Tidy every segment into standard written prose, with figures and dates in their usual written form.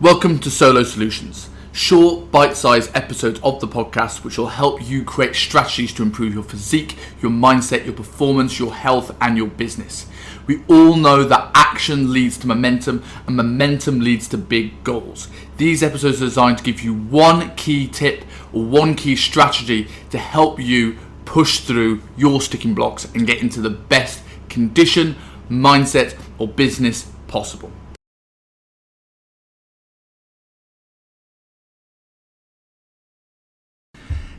Welcome to Solo Solutions, short, bite-sized episodes of the podcast which will help you create strategies to improve your physique, your mindset, your performance, your health, and your business. We all know that action leads to momentum, and momentum leads to big goals. These episodes are designed to give you one key tip or one key strategy to help you push through your sticking blocks and get into the best condition, mindset, or business possible.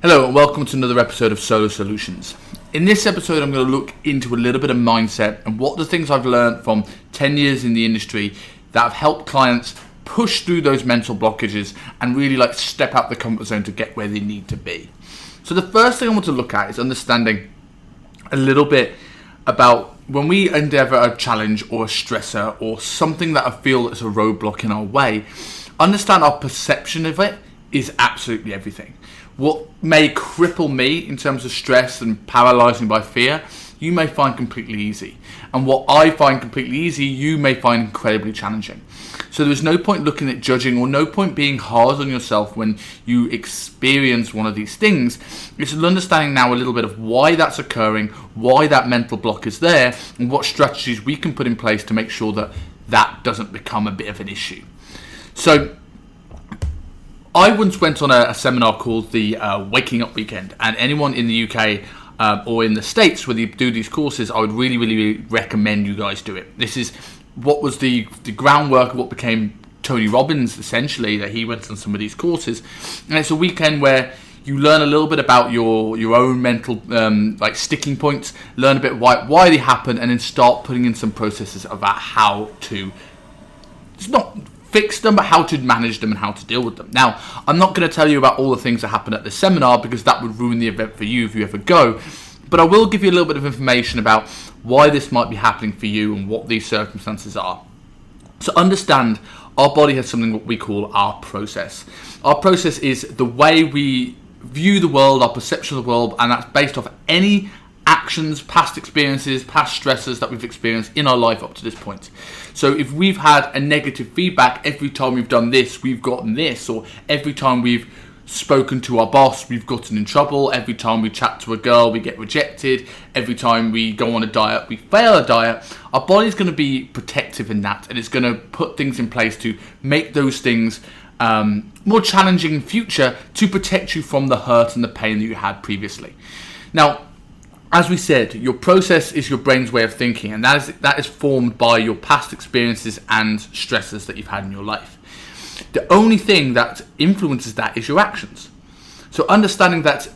Hello and welcome to another episode of Solo Solutions. In this episode I'm going to look into a little bit of mindset and what the things I've learned from 10 years in the industry that have helped clients push through those mental blockages and really step out the comfort zone to get where they need to be. So the first thing I want to look at is understanding a little bit about when we endeavour a challenge or a stressor or something that I feel is a roadblock in our way, understand our perception of it is absolutely everything. What may cripple me in terms of stress and paralysing by fear, you may find completely easy. And what I find completely easy, you may find incredibly challenging. So there's no point looking at judging or no point being hard on yourself when you experience one of these things. It's an understanding now a little bit of why that's occurring, why that mental block is there, and what strategies we can put in place to make sure that that doesn't become a bit of an issue. So I once went on a seminar called the Waking Up Weekend, and anyone in the UK or in the States where you do these courses, I would really recommend you guys do it. This is what was the groundwork of what became Tony Robbins, essentially, that he went on some of these courses. And it's a weekend where you learn a little bit about your own mental sticking points, learn a bit why they happen, and then start putting in some processes about how to, it's not fix them, but how to manage them and how to deal with them. Now, I'm not going to tell you about all the things that happen at the seminar because that would ruin the event for you if you ever go. But I will give you a little bit of information about why this might be happening for you and what these circumstances are. So understand, our body has something what we call our process. Our process is the way we view the world, our perception of the world, and that's based off any actions, past experiences, past stressors that we've experienced in our life up to this point. So if we've had a negative feedback, every time we've done this, we've gotten this, or every time we've spoken to our boss, we've gotten in trouble, every time we chat to a girl, we get rejected, every time we go on a diet, we fail a diet, our body's going to be protective in that, and it's going to put things in place to make those things more challenging in future to protect you from the hurt and the pain that you had previously. Now, as we said, your process is your brain's way of thinking, and that is formed by your past experiences and stresses that you've had in your life. The only thing that influences that is your actions. So understanding that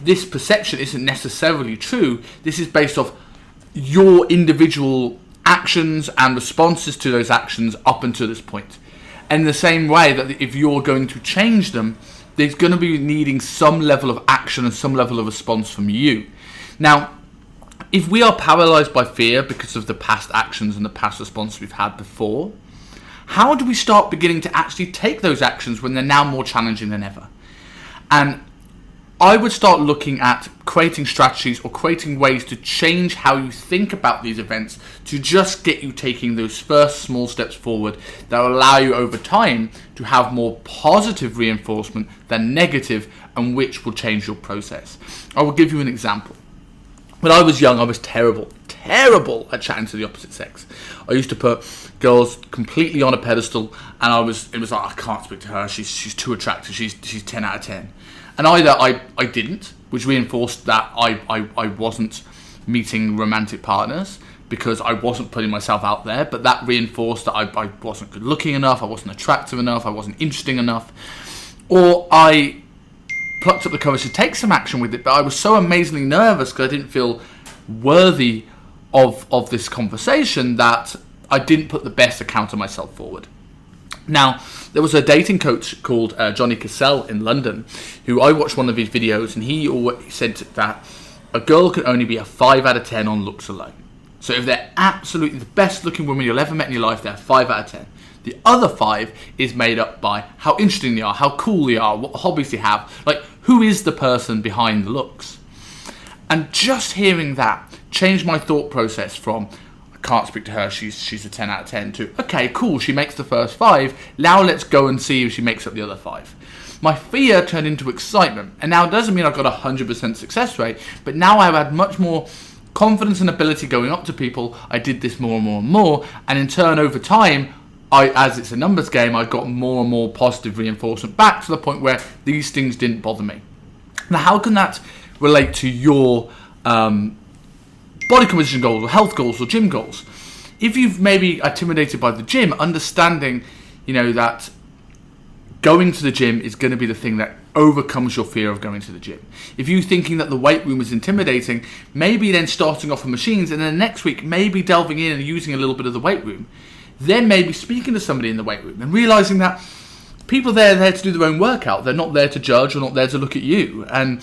this perception isn't necessarily true, this is based off your individual actions and responses to those actions up until this point. And the same way that if you're going to change them, there's going to be needing some level of action and some level of response from you. Now, if we are paralysed by fear because of the past actions and the past response we've had before, how do we start beginning to actually take those actions when they're now more challenging than ever? And I would start looking at creating strategies or creating ways to change how you think about these events to just get you taking those first small steps forward that will allow you over time to have more positive reinforcement than negative, and which will change your process. I will give you an example. When I was young, I was terrible at chatting to the opposite sex. I used to put girls completely on a pedestal, and it was like, I can't speak to her. She's too attractive. She's 10 out of 10. And either I didn't, which reinforced that I wasn't meeting romantic partners because I wasn't putting myself out there. But that reinforced that I wasn't good looking enough. I wasn't attractive enough. I wasn't interesting enough. Or I plucked up the courage to take some action with it, but I was so amazingly nervous because I didn't feel worthy of this conversation that I didn't put the best account of myself forward. Now, there was a dating coach called Johnny Cassell in London who I watched one of his videos, and he always said that a girl can only be a 5 out of 10 on looks alone. So if they're absolutely the best looking woman you'll ever met in your life, they're 5 out of 10. The other 5 is made up by how interesting they are, how cool they are, what hobbies they have, who is the person behind the looks. And just hearing that changed my thought process from, I can't speak to her, she's a 10 out of 10, to, okay, cool, she makes the first 5, now let's go and see if she makes up the other 5. My fear turned into excitement, and now it doesn't mean I've got a 100% success rate, but now I've had much more confidence and ability going up to people. I did this more and more and more, and in turn, over time, as it's a numbers game, I got more and more positive reinforcement back to the point where these things didn't bother me. Now, how can that relate to your body composition goals or health goals or gym goals? If you've maybe intimidated by the gym, understanding, that going to the gym is going to be the thing that overcomes your fear of going to the gym. If you're thinking that the weight room is intimidating, maybe then starting off with machines, and then next week maybe delving in and using a little bit of the weight room. Then maybe speaking to somebody in the weight room and realizing that people there are there to do their own workout. They're not there to judge or not there to look at you. And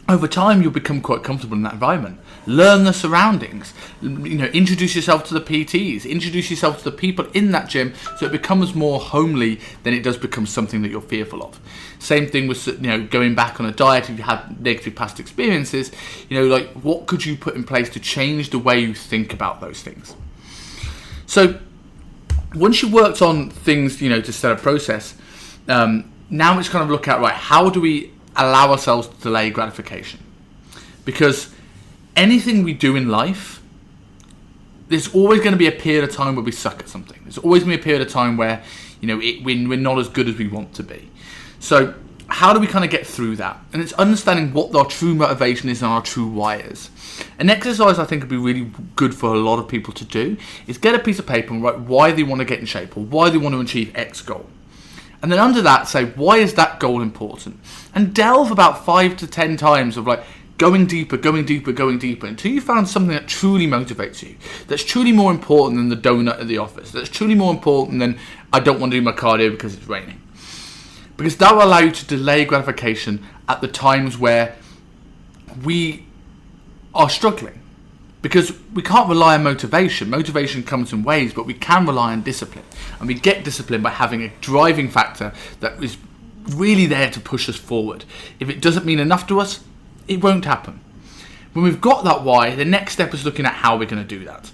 over time, you'll become quite comfortable in that environment. Learn the surroundings. Introduce yourself to the PTs. Introduce yourself to the people in that gym, so it becomes more homely than it does become something that you're fearful of. Same thing with going back on a diet if you had negative past experiences. What could you put in place to change the way you think about those things? So once you've worked on things, to set a process, now it's kind of look at, right, how do we allow ourselves to delay gratification? Because anything we do in life, there's always going to be a period of time where we suck at something. There's always going to be a period of time where, we're not as good as we want to be. So how do we kind of get through that? And it's understanding what our true motivation is and our true why is. An exercise I think would be really good for a lot of people to do is get a piece of paper and write why they want to get in shape or why they want to achieve X goal. And then under that, say, why is that goal important? And delve about 5 to 10 times of going deeper, until you found something that truly motivates you, that's truly more important than the donut at the office, that's truly more important than I don't want to do my cardio because it's raining. Because that will allow you to delay gratification at the times where we are struggling. Because we can't rely on motivation. Motivation comes in waves, but we can rely on discipline. And we get discipline by having a driving factor that is really there to push us forward. If it doesn't mean enough to us, it won't happen. When we've got that why, the next step is looking at how we're going to do that.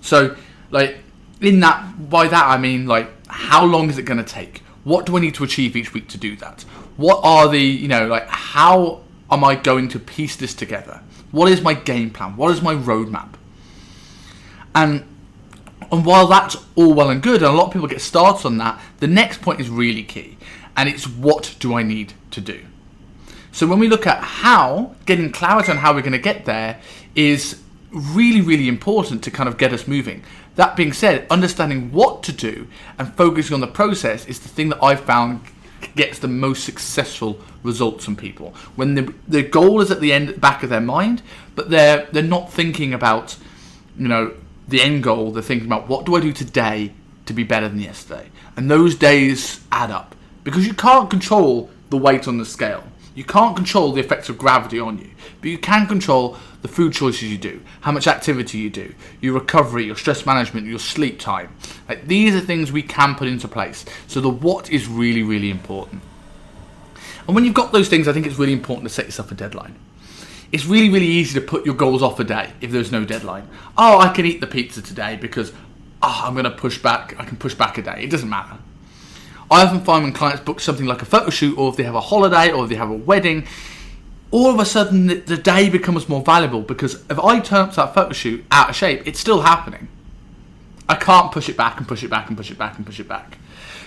So, by that I mean, how long is it going to take? What do I need to achieve each week to do that? What are the, how am I going to piece this together? What is my game plan? What is my roadmap? And while that's all well and good, and a lot of people get started on that, the next point is really key. And it's, what do I need to do? So when we look at how, getting clarity on how we're going to get there is really, really important to kind of get us moving. That being said, understanding what to do and focusing on the process is the thing that I've found gets the most successful results from people. When the goal is at the back of their mind, but they're not thinking about, the end goal. They're thinking about, what do I do today to be better than yesterday? And those days add up, because you can't control the weight on the scale. You can't control the effects of gravity on you, but you can control the food choices you do, how much activity you do, your recovery, your stress management, your sleep time. These are things we can put into place. So the what is really, really important. And when you've got those things, I think it's really important to set yourself a deadline. It's really, really easy to put your goals off a day if there's no deadline. Oh, I can eat the pizza today because I'm going to push back. I can push back a day. It doesn't matter. I often find when clients book something like a photo shoot, or if they have a holiday, or if they have a wedding, all of a sudden the day becomes more valuable, because if I turn up to that photo shoot out of shape, it's still happening. I can't push it back and push it back and push it back and push it back.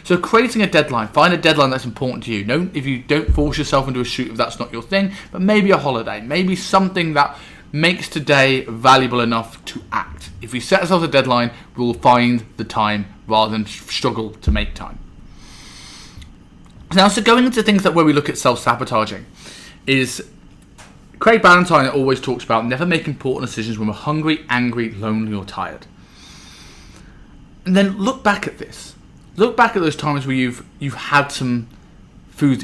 So creating a deadline, find a deadline that's important to you. If you don't force yourself into a shoot if that's not your thing, but maybe a holiday, maybe something that makes today valuable enough to act. If we set ourselves a deadline, we'll find the time rather than struggle to make time. Now, so going into things where we look at self-sabotaging is, Craig Ballantyne always talks about never make important decisions when we're hungry, angry, lonely, or tired. And then look back at this. Look back at those times where you've had some food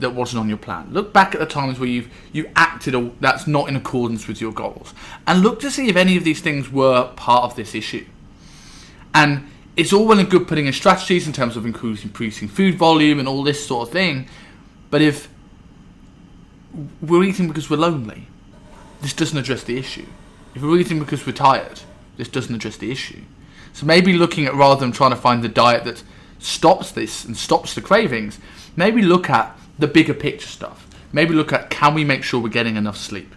that wasn't on your plan. Look back at the times where you acted that's not in accordance with your goals, and look to see if any of these things were part of this issue. And it's all well and good putting in strategies in terms of increasing food volume and all this sort of thing, but if we're eating because we're lonely, this doesn't address the issue. If we're eating because we're tired, this doesn't address the issue. So maybe looking at, rather than trying to find the diet that stops this and stops the cravings, maybe look at the bigger picture stuff. Maybe look at, can we make sure we're getting enough sleep?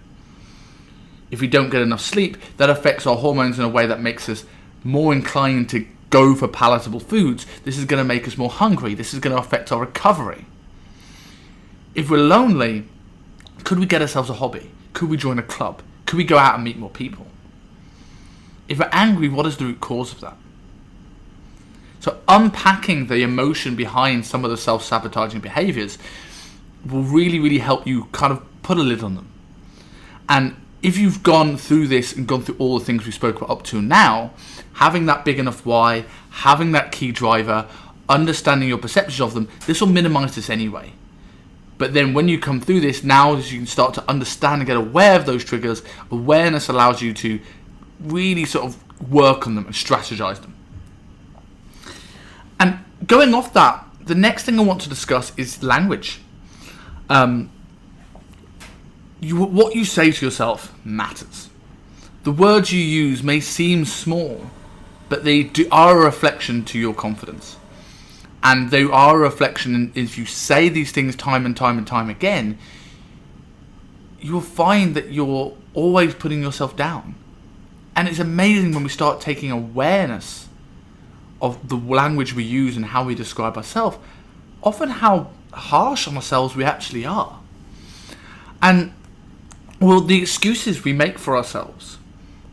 If we don't get enough sleep, that affects our hormones in a way that makes us more inclined to go for palatable foods. This is going to make us more hungry. This is going to affect our recovery. If we're lonely, could we get ourselves a hobby? Could we join a club? Could we go out and meet more people? If we're angry, what is the root cause of that? So unpacking the emotion behind some of the self-sabotaging behaviors will really, really help you kind of put a lid on them. And if you've gone through this and gone through all the things we spoke about up to now, having that big enough why, having that key driver, understanding your perceptions of them, this will minimize this anyway. But then when you come through this, now as you can start to understand and get aware of those triggers, awareness allows you to really sort of work on them and strategize them. And going off that, the next thing I want to discuss is language. What you say to yourself matters. The words you use may seem small, but they are a reflection to your confidence. And they are a reflection, if you say these things time and time and time again, you'll find that you're always putting yourself down. And it's amazing when we start taking awareness of the language we use and how we describe ourselves, often how harsh on ourselves we actually are. And well, the excuses we make for ourselves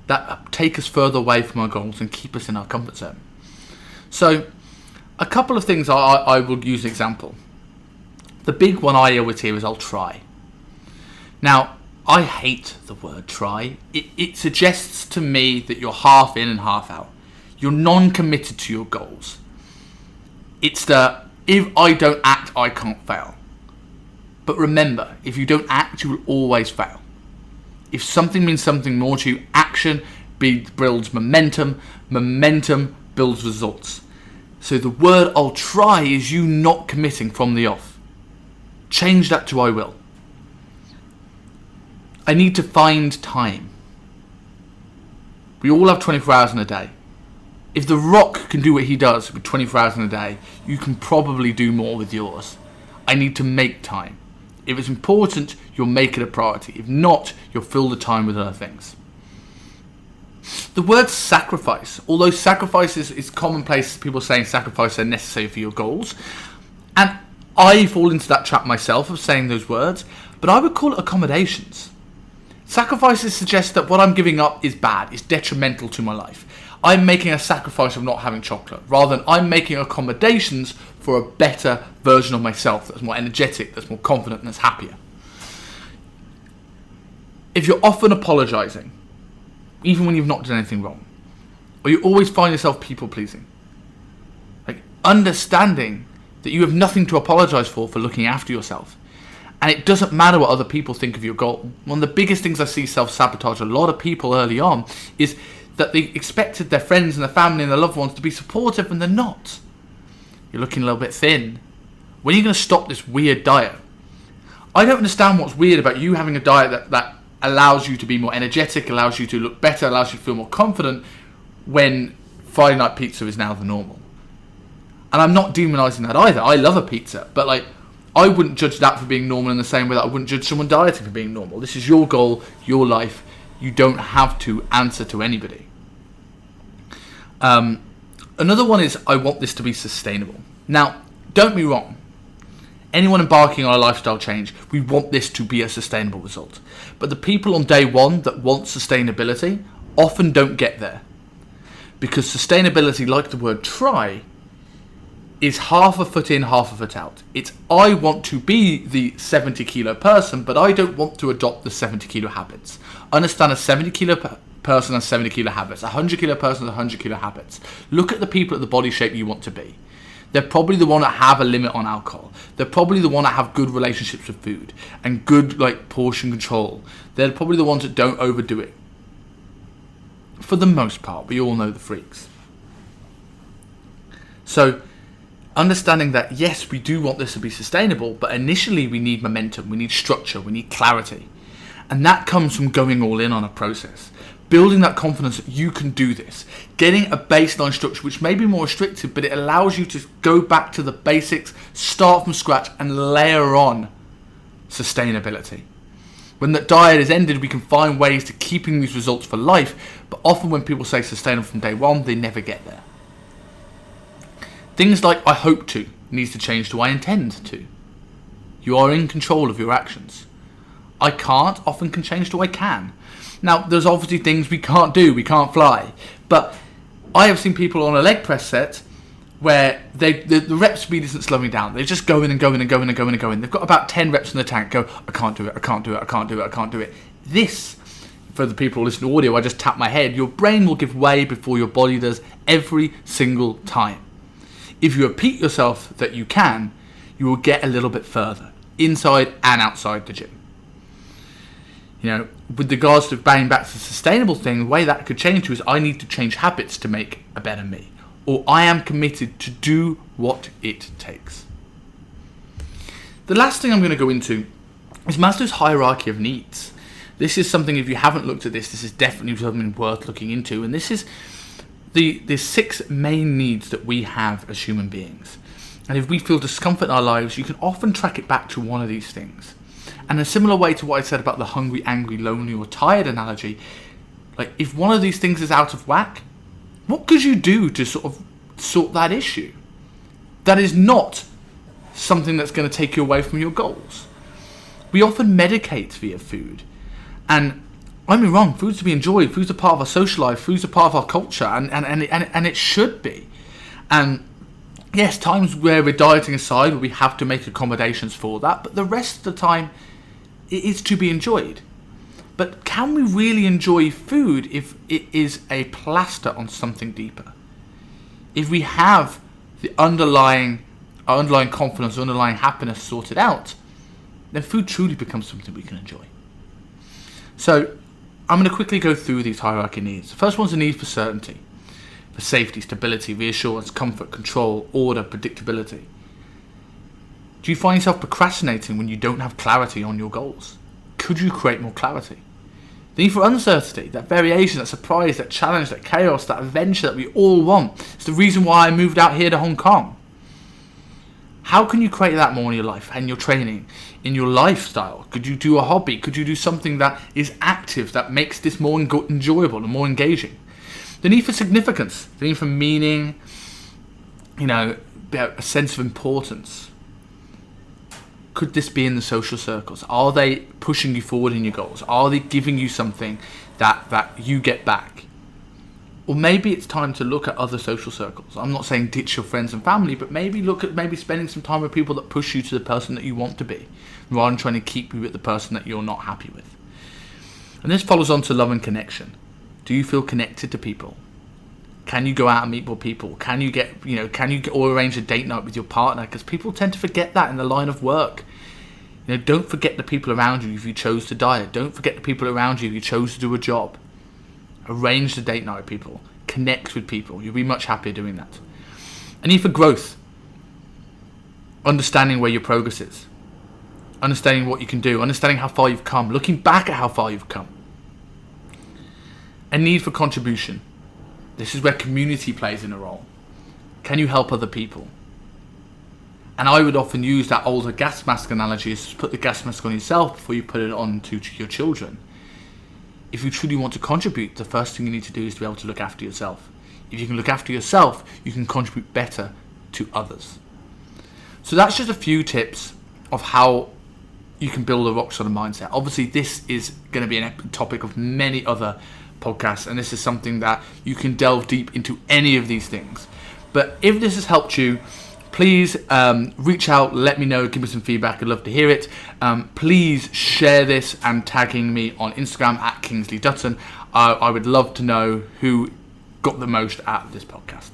that take us further away from our goals and keep us in our comfort zone. So a couple of things I will use an example. The big one I always hear is, I'll try. Now, I hate the word try. It suggests to me that you're half in and half out. You're non-committed to your goals. It's the, if I don't act, I can't fail. But remember, if you don't act, you will always fail. If something means something more to you, action builds momentum. Momentum builds results. So the word I'll try is you not committing from the off. Change that to I will. I need to find time. We all have 24 hours in a day. If The Rock can do what he does with 24 hours in a day, you can probably do more with yours. I need to make time. If it's important, you'll make it a priority. If not, you'll fill the time with other things. The word sacrifice, although sacrifice is commonplace, people saying sacrifice are necessary for your goals. And I fall into that trap myself of saying those words, but I would call it accommodations. Sacrifices suggest that what I'm giving up is bad, is detrimental to my life. I'm making a sacrifice of not having chocolate, rather than I'm making accommodations for a better version of myself that's more energetic, that's more confident, and that's happier. If you're often apologizing, even when you've not done anything wrong, or you always find yourself people-pleasing, like understanding that you have nothing to apologize for looking after yourself, and it doesn't matter what other people think of your goal. One of the biggest things I see self-sabotage a lot of people early on is that they expected their friends and their family and their loved ones to be supportive, and they're not. You're looking a little bit thin. When are you going to stop this weird diet? I don't understand what's weird about you having a diet that allows you to be more energetic, allows you to look better, allows you to feel more confident, when Friday night pizza is now the normal. And I'm not demonizing that either. I love a pizza, but like, I wouldn't judge that for being normal in the same way that I wouldn't judge someone dieting for being normal. This is your goal, your life. You don't have to answer to anybody. Another one is, I want this to be sustainable. Now, don't be wrong. Anyone embarking on a lifestyle change, we want this to be a sustainable result. But the people on day one that want sustainability often don't get there. Because sustainability, like the word try, is half a foot in, half a foot out. It's, I want to be the 70 kilo person, but I don't want to adopt the 70 kilo habits. Understand, a 70 kilo person has 70 kilo habits. A 100 kilo person has 100 kilo habits. Look at the people at the body shape you want to be. They're probably the one that have a limit on alcohol. They're probably the one that have good relationships with food and good portion control. They're probably the ones that don't overdo it. For the most part, we all know the freaks. So, understanding that, yes, we do want this to be sustainable, but initially we need momentum, we need structure, we need clarity. And that comes from going all in on a process. building that confidence that you can do this, getting a baseline structure which may be more restrictive, but it allows you to go back to the basics, start from scratch, and layer on sustainability. When that diet is ended, we can find ways to keeping these results for life, but often when people say sustainable from day one, they never get there. Things like I hope to needs to change to I intend to. You are in control of your actions. I can't often can change to I can. Now, there's obviously things we can't do, we can't fly, but I have seen people on a leg press set where the rep speed isn't slowing down. They're just going and going and going and going and going. They've got about 10 reps in the tank. Go, I can't do it, I can't do it, I can't do it, I can't do it. This, for the people listening to audio, I just tap my head. Your brain will give way before your body does every single time. If you repeat yourself that you can, you will get a little bit further, inside and outside the gym. With regards to banging back to the sustainable thing, the way that could change to is I need to change habits to make a better me. Or I am committed to do what it takes. The last thing I'm going to go into is Maslow's hierarchy of needs. This is something, if you haven't looked at this is definitely something worth looking into. And this is the 6 main needs that we have as human beings. And if we feel discomfort in our lives, you can often track it back to one of these things. And in a similar way to what I said about the hungry, angry, lonely, or tired analogy, like if one of these things is out of whack, what could you do to sort that issue? That is not something that's going to take you away from your goals. We often medicate via food. And I mean wrong, food's to be enjoyed, food's a part of our social life, food's a part of our culture, and it should be. And yes, times where we're dieting aside, where we have to make accommodations for that, but the rest of the time, it is to be enjoyed. But can we really enjoy food if it is a plaster on something deeper? If we have the underlying confidence, underlying happiness sorted out, then food truly becomes something we can enjoy. So I'm going to quickly go through these hierarchy needs. The first one's a need for certainty, for safety, stability, reassurance, comfort, control, order, predictability. Do you find yourself procrastinating when you don't have clarity on your goals? Could you create more clarity? The need for uncertainty, that variation, that surprise, that challenge, that chaos, that adventure that we all want. It's the reason why I moved out here to Hong Kong. How can you create that more in your life and your training, in your lifestyle? Could you do a hobby? Could you do something that is active, that makes this more enjoyable and more engaging? The need for significance, the need for meaning, a sense of importance. Could this be in the social circles? Are they pushing you forward in your goals? Are they giving you something that you get back? Or maybe it's time to look at other social circles. I'm not saying ditch your friends and family, but maybe look at spending some time with people that push you to the person that you want to be, rather than trying to keep you at the person that you're not happy with. And this follows on to love and connection. Do you feel connected to people? Can you go out and meet more people? Can you or arrange a date night with your partner? Because people tend to forget that in the line of work. Don't forget the people around you if you chose to diet. Don't forget the people around you if you chose to do a job. Arrange the date night with people. Connect with people. You'll be much happier doing that. A need for growth. Understanding where your progress is. Understanding what you can do. Understanding how far you've come. Looking back at how far you've come. A need for contribution. This is where community plays in a role. Can you help other people? And I would often use that older gas mask analogy, is to put the gas mask on yourself before you put it on to your children. If you truly want to contribute, the first thing you need to do is to be able to look after yourself. If you can look after yourself, you can contribute better to others. So that's just a few tips of how you can build a rock solid mindset. Obviously, this is going to be a topic of many other podcasts, and this is something that you can delve deep into any of these things. But if this has helped you, please reach out, let me know, give me some feedback. I'd love to hear it. Please share this and tagging me on Instagram at Kingsley Dutton. I would love to know who got the most out of this podcast.